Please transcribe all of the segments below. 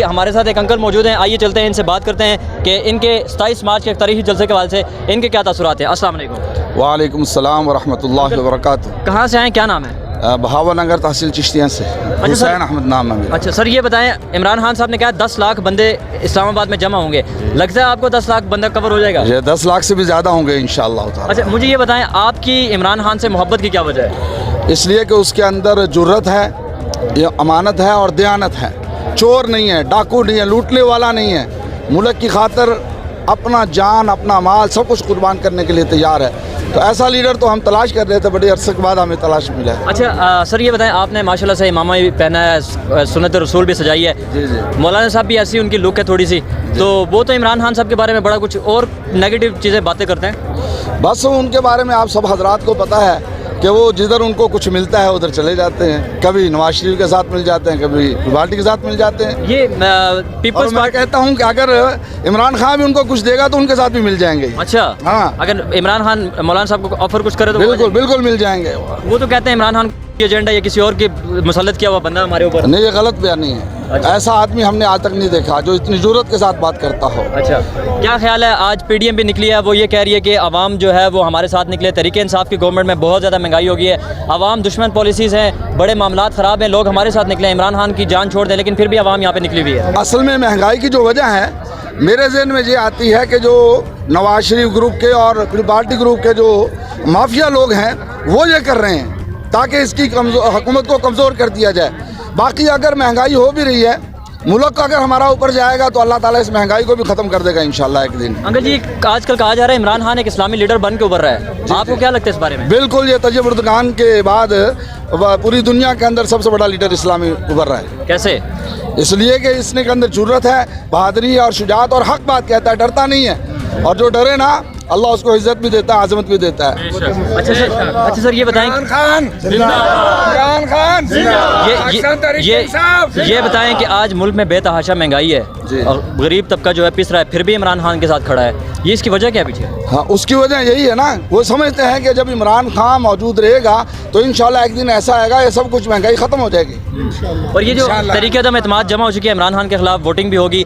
ہمارے ساتھ ایک انکل موجود ہیں، آئیے چلتے ہیں ان سے بات کرتے ہیں کہ ان کے 27 مارچ کے تاریخی جلسے کے حوالے سے ان کے کیا تاثرات ہیں۔ السلام علیکم۔ وعلیکم السلام ورحمۃ اللہ وبرکاتہ۔ کہاں سے آئیں، کیا نام ہے؟ بہاول نگر تحصیل چشتیاں سے حسین احمد نام ہے میرا۔ اچھا سر، یہ بتائیں عمران خان صاحب نے کہا 10 لاکھ بندے اسلام آباد میں جمع ہوں گے، لگتا ہے آپ کو 10 لاکھ بندہ کور ہو جائے گا؟ یہ 10 لاکھ سے بھی زیادہ ہوں گے انشاءاللہ تعالی۔ اچھا مجھے یہ بتائیں آپ کی عمران خان سے محبت کی کیا وجہ ہے؟ اس لیے کہ اس کے اندر جرت ہے، یہ امانت ہے اور دیانت ہے، چور نہیں ہے، ڈاکو نہیں ہے، لوٹنے والا نہیں ہے، ملک کی خاطر اپنا جان اپنا مال سب کچھ قربان کرنے کے لیے تیار ہے۔ تو ایسا لیڈر تو ہم تلاش کر رہے تھے، بڑے عرصے کے بعد ہمیں تلاش ملا ہے۔ اچھا سر یہ بتائیں، آپ نے ماشاءاللہ سے امامہ بھی پہنا ہے، سنت رسول بھی سجائی ہے، جی جی مولانا صاحب بھی ایسی ان کی لک ہے تھوڑی سی، تو وہ تو عمران خان صاحب کے بارے میں بڑا کچھ اور نیگیٹو چیزیں باتیں کرتے ہیں۔ بس ان کے بارے میں آپ سب حضرات کو پتہ ہے کہ وہ جدھر ان کو کچھ ملتا ہے ادھر چلے جاتے ہیں، کبھی نواز شریف کے ساتھ مل جاتے ہیں، کبھی پارٹی کے ساتھ مل جاتے ہیں۔ یہ اور پیپلز میں کہتا ہوں کہ اگر عمران خان بھی ان کو کچھ دے گا تو ان کے ساتھ بھی مل جائیں گے۔ اچھا ہاں اگر عمران خان مولانا صاحب کو آفر کچھ کرے تو بالکل بالکل مل جائیں گے۔ وہ تو کہتے ہیں عمران خان کی ایجنڈا یا کسی اور کی مسلط کیا ہوا بندہ ہمارے اوپر۔ نہیں، یہ غلط بیانی ہے۔ ایسا آدمی ہم نے آج تک نہیں دیکھا جو اتنی جرت کے ساتھ بات کرتا ہو۔ اچھا کیا خیال ہے، آج پی ڈی ایم بھی نکلی ہے، وہ یہ کہہ رہی ہے کہ عوام جو ہے وہ ہمارے ساتھ نکلے، تحریک انصاف کی گورنمنٹ میں بہت زیادہ مہنگائی ہو گئی ہے، عوام دشمن پالیسیز ہیں، بڑے معاملات خراب ہیں، لوگ ہمارے ساتھ نکلے، عمران خان کی جان چھوڑ دیں، لیکن پھر بھی عوام یہاں پہ نکلی ہوئی ہے۔ اصل میں مہنگائی کی جو وجہ ہے میرے ذہن میں یہ آتی ہے کہ جو نواز شریف گروپ کے اور پھر پارٹی گروپ کے جو مافیا لوگ ہیں وہ یہ کر رہے ہیں تاکہ اس کی حکومت کو کمزور کر دیا جائے۔ باقی اگر مہنگائی ہو بھی رہی ہے، ملک کا اگر ہمارا اوپر جائے گا تو اللہ تعالیٰ اس مہنگائی کو بھی ختم کر دے گا انشاءاللہ ایک دن۔ انکل جی آج کل کہا جا رہا ہے عمران خان ایک اسلامی لیڈر بن کے ابھر رہا ہے، آپ کو کیا لگتا ہے اس بارے میں؟ بالکل، یہ تجربہ اردگان کے بعد پوری دنیا کے اندر سب سے بڑا لیڈر اسلامی ابھر رہا ہے۔ کیسے؟ اس لیے کہ اس کے اندر جرت ہے، بہادری اور شجاعت اور حق بات کہتا ہے، ڈرتا نہیں ہے، اور جو ڈرے نا اللہ اس کو عزت بھی دیتا ہے، عظمت بھی دیتا ہے۔ اچھا سر یہ بتائیں یہ بتائیں کہ آج ملک میں بے تحاشا مہنگائی ہے اور غریب طبقہ جو ہے پس رہا ہے، پھر بھی عمران خان کے ساتھ کھڑا ہے، یہ اس کی وجہ کیا پیچھے؟ ہاں اس کی وجہ یہی ہے نا، وہ سمجھتے ہیں کہ جب عمران خان موجود رہے گا تو انشاءاللہ ایک دن ایسا آئے گا یہ سب کچھ مہنگائی ختم ہو جائے گی۔ اور یہ جو تحریک عدم اعتماد جمع ہو چکی ہے عمران خان کے خلاف، ووٹنگ بھی ہوگی،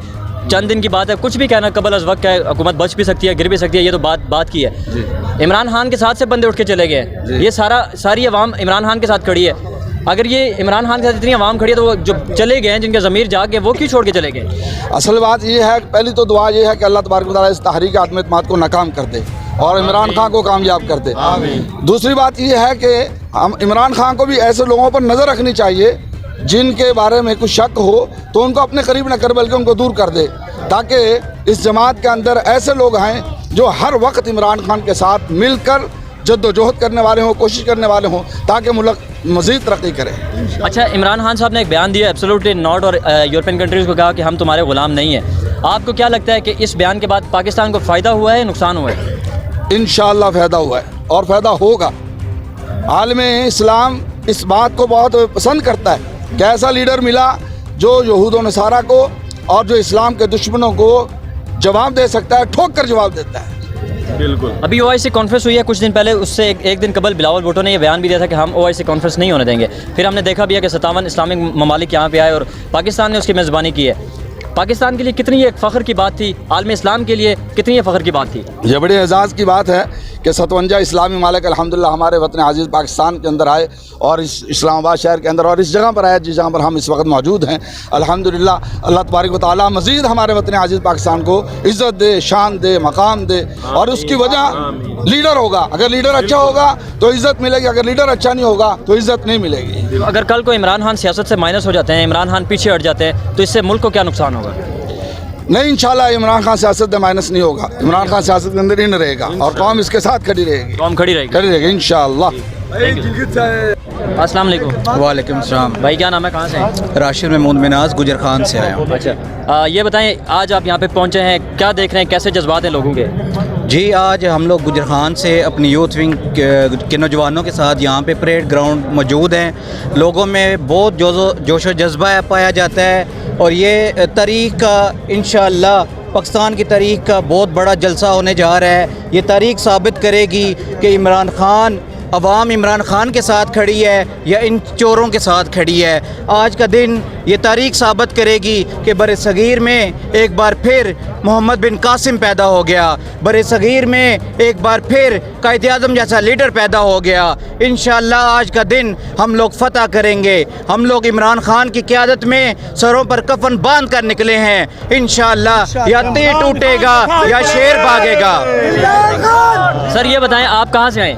چند دن کی بات ہے، کچھ بھی کہنا قبل از وقت ہے، حکومت بچ بھی سکتی ہے گر بھی سکتی ہے، یہ تو بات کی ہے۔ عمران خان کے ساتھ سے بندے اٹھ کے چلے گئے، یہ ساری عوام عمران خان کے ساتھ کھڑی ہے، اگر یہ عمران خان کے ساتھ اتنی عوام کھڑی ہے تو وہ جو چلے گئے ہیں جن کے ضمیر جاگ گئے وہ کیوں چھوڑ کے چلے گئے؟ اصل بات یہ ہے، پہلی تو دعا یہ ہے کہ اللہ تبارک و تعالیٰ اس تحریک عدم اعتماد کو ناکام کر دے اور عمران خان کو کامیاب کر دے۔ دوسری بات یہ ہے کہ ہم عمران خان کو بھی ایسے لوگوں پر نظر رکھنی چاہیے جن کے بارے میں کچھ شک ہو تو ان کو اپنے قریب نہ کر بلکہ ان کو دور کر دے، تاکہ اس جماعت کے اندر ایسے لوگ ہیں جو ہر وقت عمران خان کے ساتھ مل کر جد و جہد کرنے والے ہوں، کوشش کرنے والے ہوں تاکہ ملک مزید ترقی کرے۔ اچھا عمران خان صاحب نے ایک بیان دیا ایبسولوٹلی ناٹ، اور یورپین کنٹریز کو کہا کہ ہم تمہارے غلام نہیں ہیں، آپ کو کیا لگتا ہے کہ اس بیان کے بعد پاکستان کو فائدہ ہوا ہے یا نقصان ہوا ہے؟ انشاءاللہ فائدہ ہوا ہے اور فائدہ ہوگا۔ عالم اسلام اس بات کو بہت پسند کرتا ہے کہ ایسا لیڈر ملا جو یہود و نصارہ کو اور جو اسلام کے دشمنوں کو جواب دے سکتا ہے، ٹھوک کر جواب دیتا ہے۔ بالکل ابھی او آئی سی کانفرنس ہوئی ہے کچھ دن پہلے، اس سے ایک دن قبل بلاول بھٹو نے یہ بیان بھی دیا تھا کہ ہم او آئی سی کانفرنس نہیں ہونے دیں گے، پھر ہم نے دیکھا بھی ہے کہ 57 اسلامک ممالک یہاں پہ آئے اور پاکستان نے اس کی میزبانی کی ہے۔ پاکستان کے لیے کتنی یہ فخر کی بات تھی، عالم اسلام کے لیے کتنی یہ فخر کی بات تھی؟ یہ بڑے اعزاز کی بات ہے کہ 57 اسلامی ممالک الحمدللہ ہمارے وطن عزیز پاکستان کے اندر آئے اور اس اسلام آباد شہر کے اندر اور اس جگہ پر آئے جس جگہ پر ہم اس وقت موجود ہیں۔ الحمدللہ اللہ تبارک و تعالیٰ مزید ہمارے وطن عزیز پاکستان کو عزت دے، شان دے، مقام دے، اور اس کی وجہ لیڈر ہوگا۔ اگر لیڈر اچھا ہوگا تو عزت ملے گی، اگر لیڈر اچھا نہیں ہوگا تو عزت نہیں ملے گی۔ اگر کل کو عمران خان سیاست سے مائنس ہو جاتے ہیں، عمران خان پیچھے ہٹ جاتے ہیں تو اس سے ملک کو کیا نقصان ہوگا؟ نہیں، انشاءاللہ عمران خان سیاست میں مائنس نہیں ہوگا، عمران خان سیاست کے اندر ان رہے گا اور قوم اس کے ساتھ کھڑی رہے گی، قوم کھڑی رہے گی انشاءاللہ۔ السلام علیکم۔ وعلیکم السلام۔ بھائی کیا نام ہے، کہاں سے ہیں؟ راشد محمود مناز گجر خان سے آیا ہوں۔ اچھا یہ بتائیں آج آپ یہاں پہ پہنچے ہیں، کیا دیکھ رہے ہیں، کیسے جذبات ہیں لوگوں کے؟ جی آج ہم لوگ گجر خان سے اپنی یوتھ ونگ کے نوجوانوں کے ساتھ یہاں پہ پریڈ گراؤنڈ موجود ہیں، لوگوں میں بہت جوش و جذبہ پایا جاتا ہے اور یہ تاریخ کا انشاءاللہ پاکستان کی تاریخ کا بہت بڑا جلسہ ہونے جا رہا ہے۔ یہ تاریخ ثابت کرے گی کہ عمران خان عوام عمران خان کے ساتھ کھڑی ہے یا ان چوروں کے ساتھ کھڑی ہے. آج کا دن یہ تاریخ ثابت کرے گی کہ بر صغیر میں ایک بار پھر محمد بن قاسم پیدا ہو گیا, بر صغیر میں ایک بار پھر قائد اعظم جیسا لیڈر پیدا ہو گیا. انشاءاللہ آج کا دن ہم لوگ فتح کریں گے. ہم لوگ عمران خان کی قیادت میں سروں پر کفن باندھ کر نکلے ہیں. انشاءاللہ یا تیر ٹوٹے گا یا شیر بھاگے گا. سر یہ بتائیں آپ کہاں سے آئے؟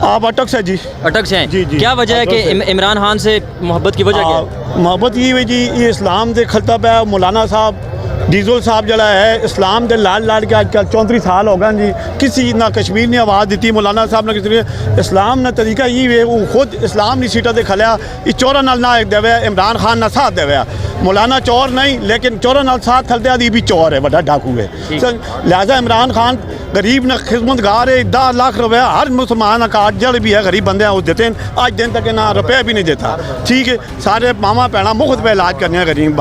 آپ اٹک سے جی. اٹک سے ہیں. جی جی. کیا وجہ ہے کہ عمران خان سے محبت کی وجہ کیا ہے؟ محبت یہ ہوئی جی, یہ اسلام دے کھلتا پیا. مولانا صاحب ڈیزل صاحب جڑا ہے اسلام دے لال لال کے آج کل 34 سال ہو گئے جی. کسی نہ کشمیر نے آواز دیتی مولانا صاحب نے, کسی نے اسلام نہ طریقہ یہ ہے وہ خود اسلام نہیں سیٹا دے کھلیا. یہ چورا نال نہ ایک دے ویا, عمران خان نہ ساتھ دے ویا. مولانا چور نہیں لیکن چورا نال ساتھ کھلتے یہ بھی چور ہے, بڑا ڈاکو ہے. لہٰذا عمران خان غریب نہ خدمت گار ہے. 10 لاکھ روپیہ ہر مسلمان کارڈ جڑ بھی ہے غریب بندے ہیں وہ دیتے ہیں. آج دن تک نہ روپیہ بھی نہیں دیتا. ٹھیک ہے, سارے ماما پینا مفت پہ علاج کرنے ہیں غریب.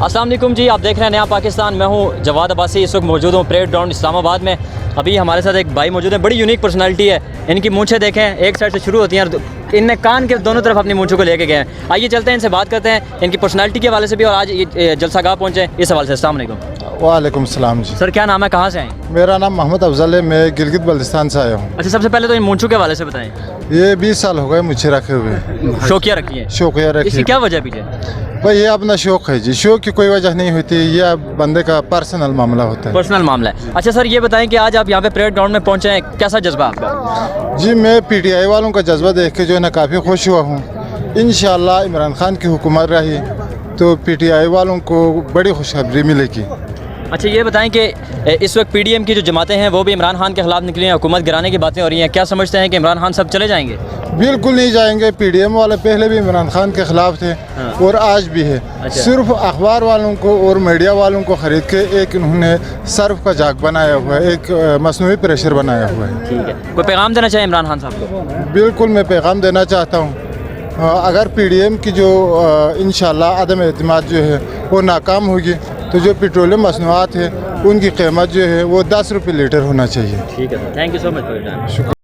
السلام علیکم جی, آپ دیکھ رہے ہیں نیا پاکستان. میں ہوں جواد عباسی, اس وقت موجود ہوں پریڈ گراؤنڈ اسلام آباد میں. ابھی ہمارے ساتھ ایک بھائی موجود ہیں, بڑی یونیک پرسنالٹی ہے. ان کی مونچھیں دیکھیں, ایک سائڈ سے شروع ہوتی ہیں اور ان نے کان کے دونوں طرف اپنی مونچھوں کو لے کے گئے ہیں. آئیے چلتے ہیں, ان سے بات کرتے ہیں ان کی پرسنالٹی کے حوالے سے بھی, اور آج یہ جلسہ گاہ پہنچے اس حوالے سے. السلام علیکم. وعلیکم السلام جی. سر کیا نام ہے, کہاں سے آئے ہیں؟ میرا نام محمد افضل ہے, میں گلگت بلتستان سے آیا ہوں. اچھا, سب سے پہلے تو ان مونچھوں کے حوالے سے بتائیں. یہ 20 سال ہو گئے مجھے رکھے ہوئے. شوقیہ رکھی ہیں؟ شوقیہ اس رکھی. کی کیا وجہ پیچھے؟ بھائی یہ اپنا شوق ہے جی, شوق کی کوئی وجہ نہیں ہوتی, یہ بندے کا پرسنل معاملہ ہوتا ہے. پرسنل معاملہ ہے. اچھا سر یہ بتائیں کہ آج آپ یہاں پہ پریڈ گراؤنڈ میں پہنچے ہیں, کیسا جذبہ آپ کا؟ جی میں پی ٹی آئی والوں کا جذبہ دیکھ کے جو ہے نا کافی خوش ہوا ہوں. انشاءاللہ عمران خان کی حکومت رہی تو پی ٹی آئی والوں کو بڑی خوشخبری ملے گی. اچھا یہ بتائیں کہ اس وقت پی ڈی ایم کی جو جماعتیں ہیں وہ بھی عمران خان کے خلاف نکلی ہیں, حکومت گرانے کی باتیں ہو رہی ہیں. کیا سمجھتے ہیں کہ عمران خان سب چلے جائیں گے؟ بالکل نہیں جائیں گے. پی ڈی ایم والے پہلے بھی عمران خان کے خلاف تھے اور آج بھی ہے. صرف اخبار والوں کو اور میڈیا والوں کو خرید کے ایک انہوں نے صرف کا جاگ بنایا ہوا ہے, ایک مصنوعی پریشر بنایا ہوا ہے. ٹھیک ہے, کوئی پیغام دینا چاہے عمران خان صاحب کو؟ بالکل میں پیغام دینا چاہتا ہوں. اگر پی ڈی ایم کی جو انشاءاللہ عدم اعتماد جو ہے وہ ناکام ہوگی تو جو پیٹرولیم مصنوعات ہے ان کی قیمت جو ہے وہ 10 روپے لیٹر ہونا چاہیے. ٹھیک ہے sir, thank you so much for your time. شکریہ.